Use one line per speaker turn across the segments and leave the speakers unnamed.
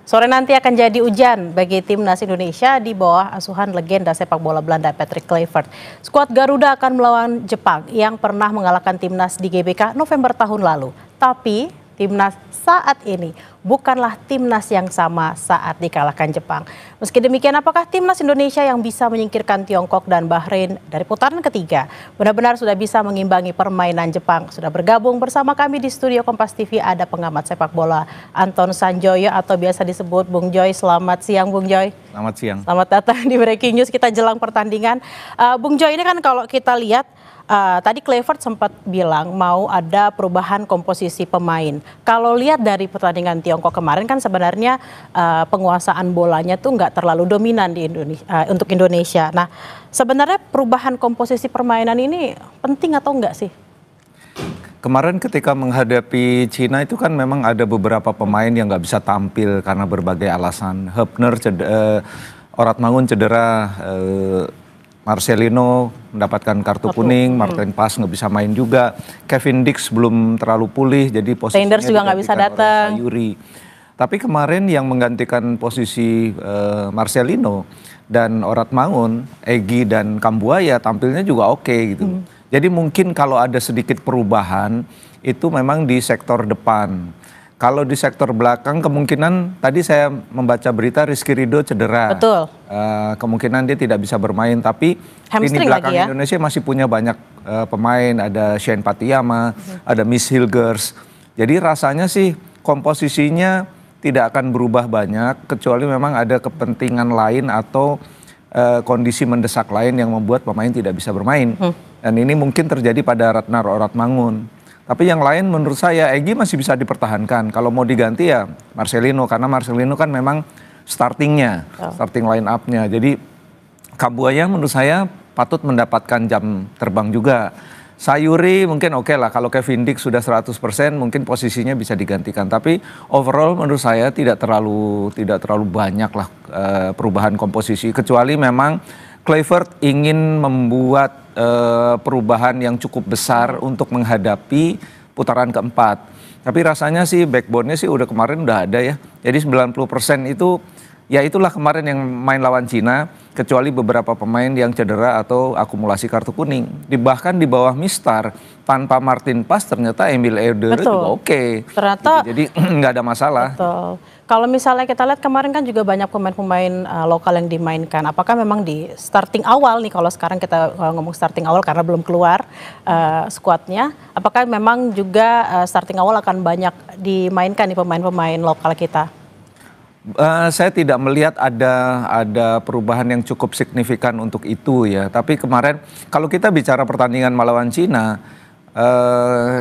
Sore nanti akan jadi ujian bagi timnas Indonesia di bawah asuhan legenda sepak bola Belanda Patrick Kluivert. Skuad Garuda akan melawan Jepang yang pernah mengalahkan timnas di GBK November tahun lalu. Tapi timnas saat ini bukanlah timnas yang sama saat dikalahkan Jepang. Meski demikian, apakah timnas Indonesia yang bisa menyingkirkan Tiongkok dan Bahrain dari putaran ketiga benar-benar sudah bisa mengimbangi permainan Jepang? Sudah bergabung bersama kami di studio Kompas TV ada pengamat sepak bola Anton Sanjoyo atau biasa disebut Bung Joy. Selamat siang Bung Joy.
Selamat siang.
Selamat datang di Breaking News, kita jelang pertandingan. Bung Joy, ini kan kalau kita lihat tadi Kluivert sempat bilang mau ada perubahan komposisi pemain. Kalau lihat dari pertandingan Tiongkok kemarin kan sebenarnya penguasaan bolanya tuh nggak terlalu dominan di Indonesia, untuk Indonesia. Nah, sebenarnya perubahan komposisi permainan ini penting atau enggak sih?
Kemarin ketika menghadapi Cina itu kan memang ada beberapa pemain yang nggak bisa tampil karena berbagai alasan. Hübner, Oratmangun cedera, Marcelino mendapatkan kartu kuning, Martin Pas nggak bisa main juga, Kevin Dix belum terlalu pulih, jadi posisinya
Reinders juga nggak bisa datang.
Sayuri. Tapi kemarin yang menggantikan posisi Marcelino dan Oratmangun, Egy dan Kambuaya tampilnya juga oke gitu. Jadi mungkin kalau ada sedikit perubahan itu memang di sektor depan. Kalau di sektor belakang kemungkinan tadi saya membaca berita Rizky Ridho cedera.
Betul.
Kemungkinan dia tidak bisa bermain, tapi lini belakang ya? Indonesia masih punya banyak pemain, ada Shane Patiyama, ada Miss Hilgers. Jadi rasanya sih komposisinya tidak akan berubah banyak kecuali memang ada kepentingan lain atau kondisi mendesak lain yang membuat pemain tidak bisa bermain. Dan ini mungkin terjadi pada Ratnar Oratmangun. Tapi yang lain menurut saya Egy masih bisa dipertahankan. Kalau mau diganti ya Marcelino, karena Marcelino kan memang starting line up-nya. Jadi Kambuaya menurut saya patut mendapatkan jam terbang juga. Sayuri mungkin oke lah, kalau Kevin Dix sudah 100% mungkin posisinya bisa digantikan. Tapi overall menurut saya tidak terlalu banyak lah perubahan komposisi. Kecuali memang Kluivert ingin membuat perubahan yang cukup besar untuk menghadapi putaran keempat. Tapi rasanya sih backbone-nya sih kemarin udah ada ya. Jadi 90% itu ya itulah kemarin yang main lawan Cina, kecuali beberapa pemain yang cedera atau akumulasi kartu kuning. Bahkan di bawah Mistar tanpa Martin Pas ternyata Emil Eudere juga oke.
Ternyata
gitu. Jadi nggak ada masalah.
Betul. Kalau misalnya kita lihat kemarin kan juga banyak pemain-pemain lokal yang dimainkan. Apakah memang di starting awal nih, kalau sekarang kita ngomong starting awal karena belum keluar skuadnya, apakah memang juga starting awal akan banyak dimainkan nih pemain-pemain lokal kita?
Saya tidak melihat ada perubahan yang cukup signifikan untuk itu ya. Tapi kemarin kalau kita bicara pertandingan melawan Cina,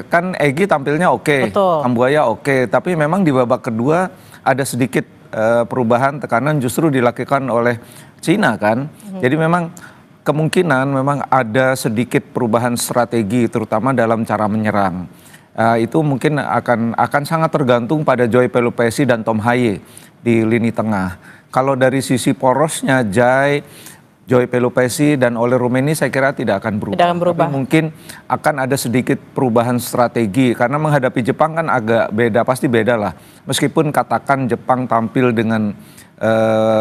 kan Egy tampilnya oke, Kambuaya oke. Tapi memang di babak kedua ada sedikit perubahan tekanan justru dilakukan oleh Cina kan. Jadi memang kemungkinan memang ada sedikit perubahan strategi terutama dalam cara menyerang. Itu mungkin akan sangat tergantung pada Joy Pelupesi dan Tom Haye di lini tengah. Kalau dari sisi porosnya Joy Pelupesi dan Ole Rummenigge saya kira tidak akan berubah. Tapi mungkin akan ada sedikit perubahan strategi karena menghadapi Jepang kan agak beda, pasti beda lah. Meskipun katakan Jepang tampil dengan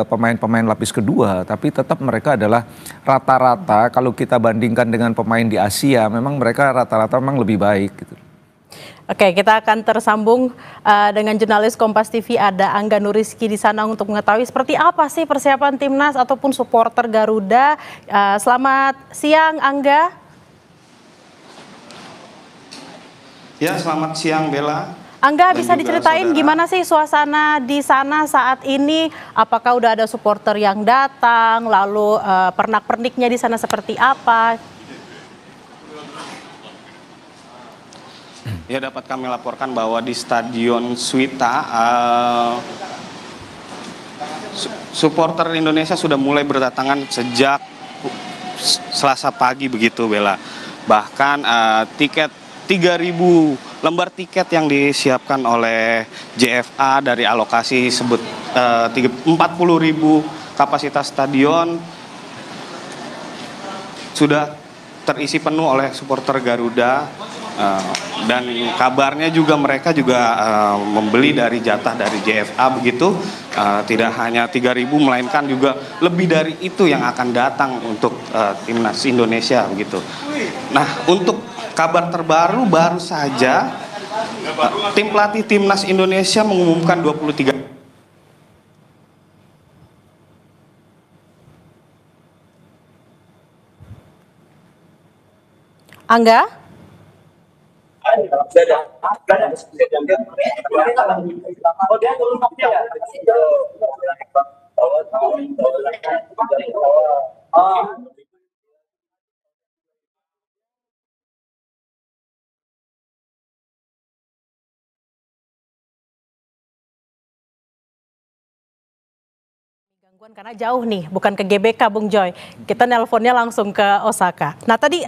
pemain-pemain lapis kedua, tapi tetap mereka adalah rata-rata kalau kita bandingkan dengan pemain di Asia, memang mereka rata-rata memang lebih baik gitu.
Oke, kita akan tersambung dengan jurnalis Kompas TV ada Angga Nuriski di sana untuk mengetahui seperti apa sih persiapan timnas ataupun supporter Garuda. Selamat siang Angga.
Ya, selamat siang Bella.
Angga, bisa diceritain gimana sih suasana di sana saat ini? Apakah udah ada supporter yang datang? Lalu pernak-perniknya di sana seperti apa?
Ya, dapat kami laporkan bahwa di Stadion Suwita supporter Indonesia sudah mulai berdatangan sejak Selasa pagi begitu Bella. Bahkan 3.000 lembar tiket yang disiapkan oleh JFA dari alokasi 40.000 kapasitas stadion sudah terisi penuh oleh supporter Garuda. Dan kabarnya juga mereka juga membeli dari jatah dari JFA begitu, tidak hanya 3.000 melainkan juga lebih dari itu yang akan datang untuk timnas Indonesia begitu. Nah, untuk kabar terbaru baru saja tim pelatih timnas Indonesia mengumumkan 23
Angga? Gangguan karena jauh nih, bukan ke GBK, Bung Joy. Kita nelponnya langsung ke Osaka. Nah tadi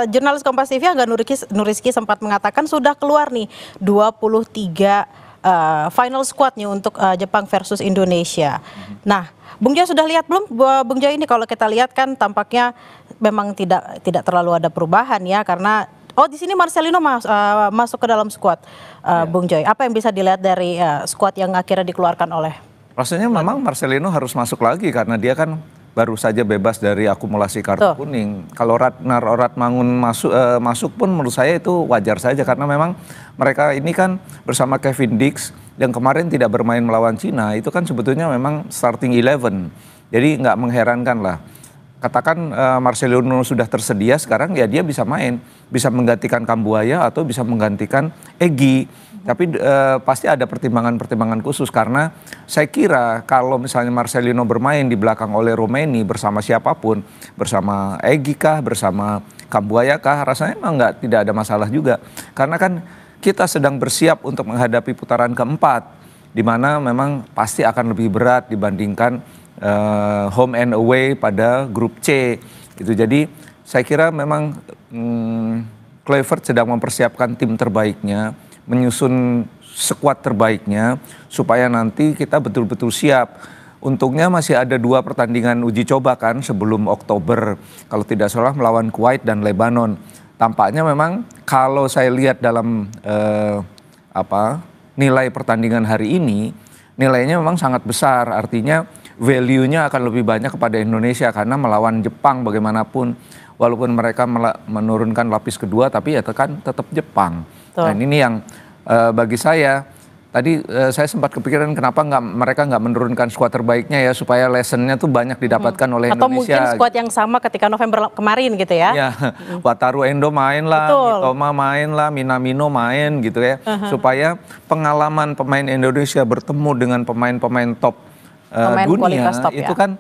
jurnalis Kompas TV Angga Nurizky sempat mengatakan sudah keluar nih 23 final squad nih untuk Jepang versus Indonesia. Nah, Bung Joy sudah lihat belum? Bung Joy, ini kalau kita lihat kan tampaknya memang tidak terlalu ada perubahan ya, karena di sini Marcelino masuk ke dalam squad. Bung Joy, apa yang bisa dilihat dari squad yang akhirnya dikeluarkan oleh?
Rasanya memang Marcelino harus masuk lagi karena dia kan baru saja bebas dari akumulasi kartu kuning. Kalau Ratnar Oratmangun masuk pun menurut saya itu wajar saja karena memang mereka ini kan bersama Kevin Dix yang kemarin tidak bermain melawan Cina, itu kan sebetulnya memang starting 11. Jadi nggak mengherankan lah. Katakan Marcelino sudah tersedia sekarang, ya dia bisa main, bisa menggantikan Kambuaya atau bisa menggantikan Egy. Tapi pasti ada pertimbangan-pertimbangan khusus karena saya kira kalau misalnya Marcelino bermain di belakang oleh Romeni bersama siapapun, bersama Egy kah, bersama Kambuaya kah, rasanya memang tidak ada masalah juga. Karena kan kita sedang bersiap untuk menghadapi putaran keempat, di mana memang pasti akan lebih berat dibandingkan home and away pada grup C. Itu jadi saya kira memang Kluivert sedang mempersiapkan tim terbaiknya, menyusun skuad terbaiknya supaya nanti kita betul-betul siap. Untungnya masih ada 2 pertandingan uji coba kan sebelum Oktober, kalau tidak salah melawan Kuwait dan Lebanon. Tampaknya memang kalau saya lihat dalam nilai pertandingan hari ini, nilainya memang sangat besar, artinya value-nya akan lebih banyak kepada Indonesia karena melawan Jepang bagaimanapun walaupun mereka menurunkan lapis kedua tapi ya kan tetap Jepang. Dan ini yang bagi saya tadi saya sempat kepikiran kenapa mereka nggak menurunkan skuad terbaiknya ya supaya lessonnya tuh banyak didapatkan oleh
Atau
Indonesia.
Atau mungkin skuad yang sama ketika November kemarin gitu ya.
Ya, Wataru Endo main lah, Mitoma main lah, Minamino main gitu ya. Supaya pengalaman pemain Indonesia bertemu dengan pemain-pemain top dunia itu kan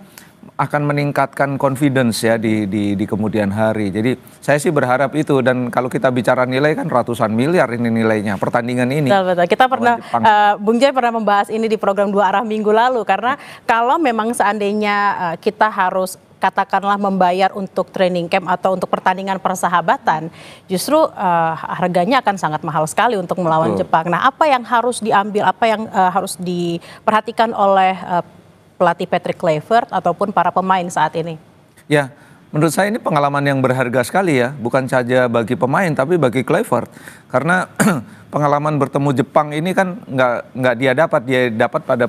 akan meningkatkan confidence ya di kemudian hari. Jadi saya sih berharap itu, dan kalau kita bicara nilai kan ratusan miliar ini nilainya pertandingan ini.
Betul. Kita pernah Bung Joy pernah membahas ini di program 2 Arah minggu lalu karena kalau memang seandainya kita harus katakanlah membayar untuk training camp atau untuk pertandingan persahabatan, justru harganya akan sangat mahal sekali untuk melawan Jepang. Nah, apa yang harus diambil, apa yang harus diperhatikan oleh pelatih Patrick Kluivert ataupun para pemain saat ini? Ya, menurut saya ini pengalaman yang berharga sekali ya, bukan saja bagi pemain tapi bagi Kluivert. Karena pengalaman bertemu Jepang ini kan nggak dia dapat pada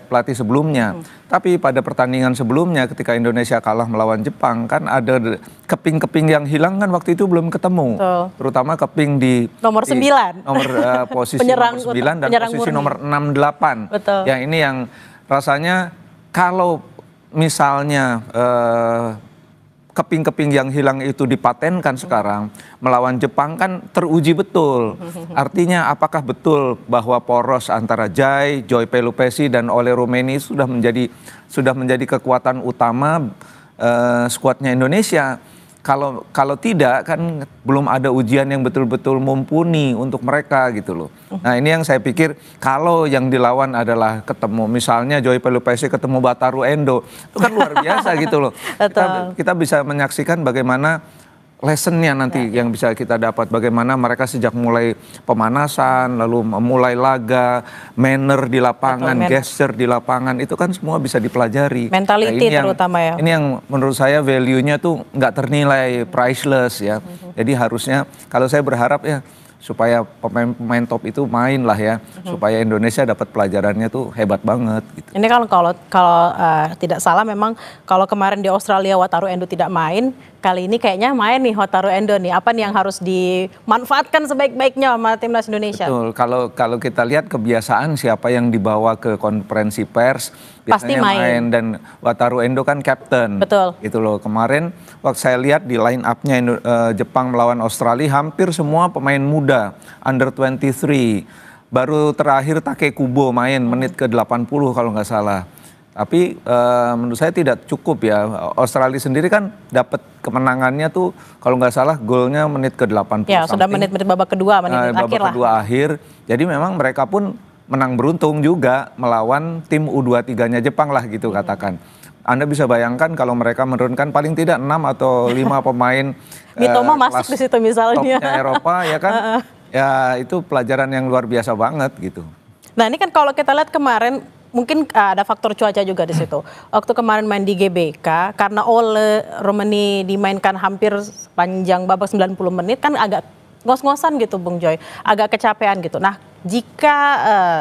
pelatih sebelumnya. Tapi pada pertandingan sebelumnya ketika Indonesia kalah melawan Jepang kan ada keping-keping yang hilang kan waktu itu belum ketemu. Terutama keping di nomor 9. Posisi nomor 9 dan posisi nomor 6-8. Ya ini yang rasanya kalau misalnya keping-keping yang hilang itu dipatenkan sekarang melawan Jepang kan teruji betul. Artinya apakah betul bahwa poros antara Joy Pelupessy dan Ole Rummenigge sudah menjadi kekuatan utama skuadnya Indonesia? Kalau tidak kan belum ada ujian yang betul-betul mumpuni untuk mereka gitu loh. Nah ini yang saya pikir kalau yang dilawan adalah ketemu misalnya Joy Pelupessy ketemu Wataru Endo, itu kan luar biasa gitu loh. Kita bisa menyaksikan bagaimana
lessonnya nanti yang bisa kita dapat, bagaimana mereka sejak mulai pemanasan, lalu memulai laga, manner di lapangan, gesture di lapangan, itu kan semua bisa dipelajari.
Mentality terutama ya.
Ini yang menurut saya value-nya tuh nggak ternilai, priceless ya. Jadi harusnya kalau saya berharap ya supaya pemain-pemain top itu main lah ya, supaya Indonesia dapat pelajarannya tuh hebat banget gitu.
Ini kalau tidak salah memang kalau kemarin di Australia Wataru Endo tidak main, kali ini kayaknya main nih Wataru Endo nih. Apa nih yang harus dimanfaatkan sebaik-baiknya sama timnas Indonesia?
Betul, kalau kita lihat kebiasaan siapa yang dibawa ke konferensi pers,
pasti main.
Dan Wataru Endo kan kapten.
Betul.
Gitu loh. Kemarin waktu saya lihat di line up-nya Jepang melawan Australia, hampir semua pemain muda, under 23. Baru terakhir Takekubo main menit ke 80 kalau nggak salah. Tapi menurut saya tidak cukup ya. Australia sendiri kan dapat kemenangannya tuh kalau nggak salah golnya menit ke 80.
Ya, sudah menit-menit babak kedua, menit akhir lah.
Babak kedua akhir. Jadi memang mereka pun menang beruntung juga melawan tim U23-nya Jepang lah gitu katakan. Anda bisa bayangkan kalau mereka menurunkan paling tidak 6 atau 5 pemain
Mitoma masuk di situ misalnya.
Topnya Eropa ya kan. Ya itu pelajaran yang luar biasa banget gitu.
Nah ini kan kalau kita lihat kemarin mungkin ada faktor cuaca juga di situ. Waktu kemarin main di GBK karena Ole Romani dimainkan hampir sepanjang babak 90 menit kan agak ngos-ngosan gitu Bung Joy, agak kecapean gitu. Nah jika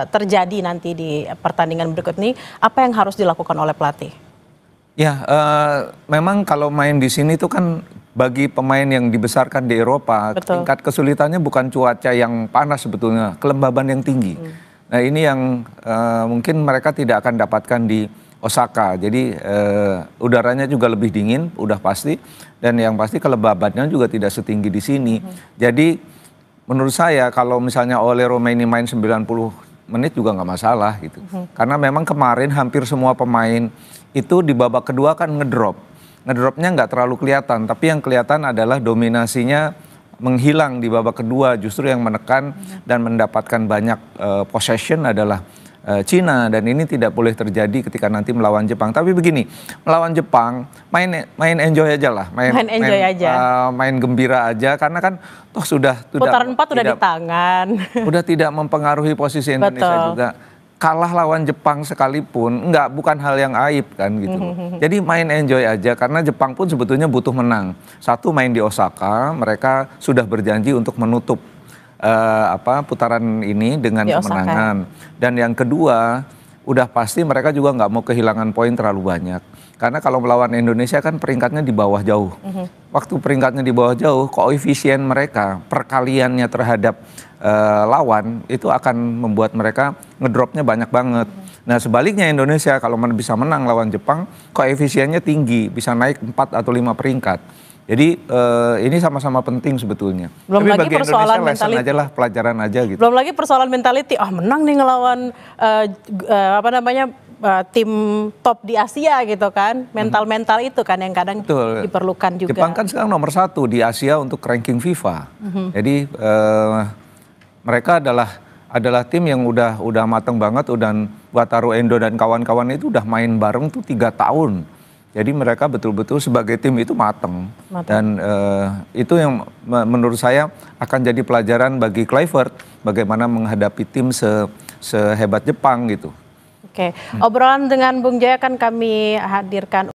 terjadi nanti di pertandingan berikut ini, apa yang harus dilakukan oleh pelatih?
Ya memang kalau main di sini tuh kan bagi pemain yang dibesarkan di Eropa, tingkat kesulitannya bukan cuaca yang panas sebetulnya, kelembaban yang tinggi. Nah ini yang mungkin mereka tidak akan dapatkan di Osaka. Jadi udaranya juga lebih dingin, udah pasti. Dan yang pasti kelembabannya juga tidak setinggi di sini. Jadi menurut saya kalau misalnya Ole Romani main 90 menit juga nggak masalah gitu. Karena memang kemarin hampir semua pemain itu di babak kedua kan ngedrop. Ngedropnya nggak terlalu kelihatan, tapi yang kelihatan adalah dominasinya menghilang di babak kedua. Justru yang menekan dan mendapatkan banyak possession adalah Cina, dan ini tidak boleh terjadi ketika nanti melawan Jepang. Tapi begini, melawan Jepang main enjoy aja lah, main gembira aja, karena kan toh sudah
putaran 4 udah di tangan.
Udah tidak mempengaruhi posisi Indonesia juga. Kalah lawan Jepang sekalipun bukan hal yang aib kan gitu. Jadi main enjoy aja, karena Jepang pun sebetulnya butuh menang. Satu, main di Osaka, mereka sudah berjanji untuk menutup putaran ini dengan kemenangan. Dan yang kedua, udah pasti mereka juga nggak mau kehilangan poin terlalu banyak. Karena kalau melawan Indonesia kan peringkatnya di bawah jauh. Waktu peringkatnya di bawah jauh, koefisien mereka, perkaliannya terhadap lawan itu akan membuat mereka ngedropnya banyak banget. Nah sebaliknya Indonesia kalau bisa menang lawan Jepang, koefisiennya tinggi, bisa naik 4 atau 5 peringkat. Jadi ini sama-sama penting sebetulnya.
Belum
tapi
lagi
bagi
persoalan
Indonesia lesson aja lah, pelajaran aja gitu.
Belum lagi persoalan mentality, menang nih ngelawan tim top di Asia gitu kan. Mental-mental itu kan yang kadang diperlukan juga.
Jepang kan sekarang nomor 1 di Asia untuk ranking FIFA. Jadi mereka adalah tim yang udah mateng banget, dan Wataru Endo dan kawan-kawan itu udah main bareng tuh 3 tahun. Jadi mereka betul-betul sebagai tim itu mateng. Dan itu yang menurut saya akan jadi pelajaran bagi Kluivert bagaimana menghadapi tim sehebat Jepang gitu.
Oke, obrolan dengan Bung Joy akan kami hadirkan